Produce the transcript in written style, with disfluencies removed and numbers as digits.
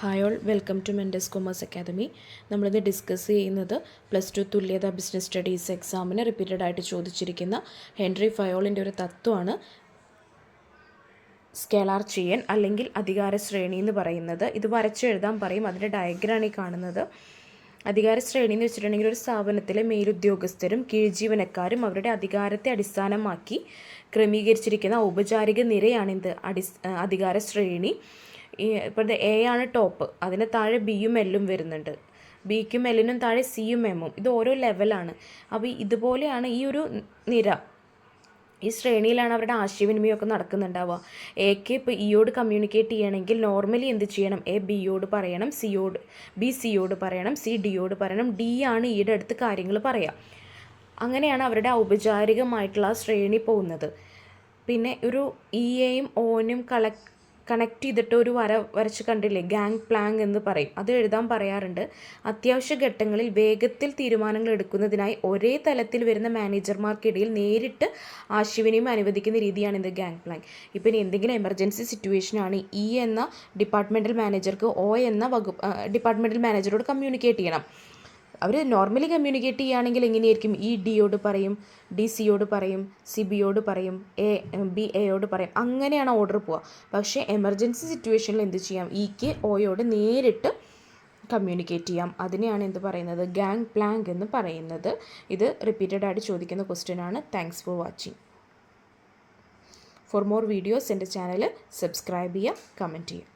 Hi all, welcome to Mendes commerce academy. നമ്മളിത് discuss ചെയ്യുന്നത് +2 തുല്യത ബിസിനസ് സ്റ്റഡീസ് എക്സാമിന് റിപ്പീറ്റഡ് ആയിട്ട് ചോദിച്ചിരിക്കുന്ന ഹെൻറി ഫയോളിൻ്റെ ഒരു തത്വമാണ് സ്കേലാർ ചെയിൻ അല്ലെങ്കിൽ അധികാര ശ്രേണി എന്ന് പറയുന്നത്. ഇത് വരച്ചെഴുതാൻ പറയും. അതിൻ്റെ ഡയഗ്രാമാണ് ഈ കാണുന്നത്. അധികാര ശ്രേണി എന്ന് വെച്ചിട്ടുണ്ടെങ്കിൽ ഒരു സ്ഥാപനത്തിലെ മേലുദ്യോഗസ്ഥരും കീഴ്ജീവനക്കാരും അവരുടെ അധികാരത്തെ അടിസ്ഥാനമാക്കി ക്രമീകരിച്ചിരിക്കുന്ന ഔപചാരിക നിരയാണ് അധികാര ശ്രേണി. ഇപ്പോഴത്തെ എ ആണ് ടോപ്പ്, അതിന് താഴെ ബിയും എല്ലും വരുന്നുണ്ട്. ബിക്കും എല്ലിനും താഴെ സിയും എമ്മും. ഇത് ഓരോ ലെവലാണ്. അപ്പോൾ ഇതുപോലെയാണ് ഈ ഒരു നിര. ഈ ശ്രേണിയിലാണ് അവരുടെ ആശയവിനിമയമൊക്കെ നടക്കുന്നുണ്ടാവുക. എക്ക് ഇപ്പോൾ ഇയോട് കമ്മ്യൂണിക്കേറ്റ് ചെയ്യണമെങ്കിൽ നോർമലി എന്ത് ചെയ്യണം? എ ബിയോട് പറയണം, ബി സിയോട് പറയണം, സി ഡിയോട് പറയണം, ഡി ആണ് ഇയുടെ അടുത്ത് കാര്യങ്ങൾ പറയുക. അങ്ങനെയാണ് അവരുടെ ഔപചാരികമായിട്ടുള്ള ശ്രേണി പോകുന്നത്. പിന്നെ ഒരു ഇയെയും ഓനും കണക്ട് ചെയ്തിട്ട് ഒരു വരച്ച് കണ്ടില്ലേ, ഗാങ് പ്ലാങ് എന്ന് പറയും. അത് എഴുതാൻ പറയാറുണ്ട്. അത്യാവശ്യ ഘട്ടങ്ങളിൽ വേഗത്തിൽ തീരുമാനങ്ങൾ എടുക്കുന്നതിനായി ഒരേ തലത്തിൽ വരുന്ന മാനേജർമാർക്കിടയിൽ നേരിട്ട് ആശയവിനിമയം അനുവദിക്കുന്ന രീതിയാണ് ഇത് ഗാങ് പ്ലാങ്. ഇപ്പം എന്തെങ്കിലും എമർജൻസി സിറ്റുവേഷനാണ്, ഇ എന്ന ഡിപ്പാർട്ട്മെൻറ്റൽ മാനേജർക്ക് ഒ എന്ന ഡിപ്പാർട്ട്മെൻറ്റൽ മാനേജറോട് കമ്മ്യൂണിക്കേറ്റ് ചെയ്യണം. അവർ നോർമലി കമ്മ്യൂണിക്കേറ്റ് ചെയ്യുകയാണെങ്കിൽ എങ്ങനെയായിരിക്കും? ഇ ഡിയോട് പറയും, ഡി സിയോട് പറയും, സി ബിയോട് പറയും, ബി എയോട് പറയും. അങ്ങനെയാണ് ഓർഡർ പോവുക. പക്ഷേ എമർജൻസി സിറ്റുവേഷനിൽ എന്ത് ചെയ്യാം? ഇക്ക് ഒയോട് നേരിട്ട് കമ്മ്യൂണിക്കേറ്റ് ചെയ്യാം. അതിനെയാണ് എന്ത് പറയുന്നത്? ഗാങ് പ്ലാങ് എന്ന് പറയുന്നത്. ഇത് റിപ്പീറ്റഡ് ആയിട്ട് ചോദിക്കുന്ന ക്വസ്റ്റ്യൻ ആണ്. Thanks for watching. For more videos എൻ്റെ ചാനൽ സബ്സ്ക്രൈബ് ചെയ്യുക, കമൻറ്റ് ചെയ്യുക.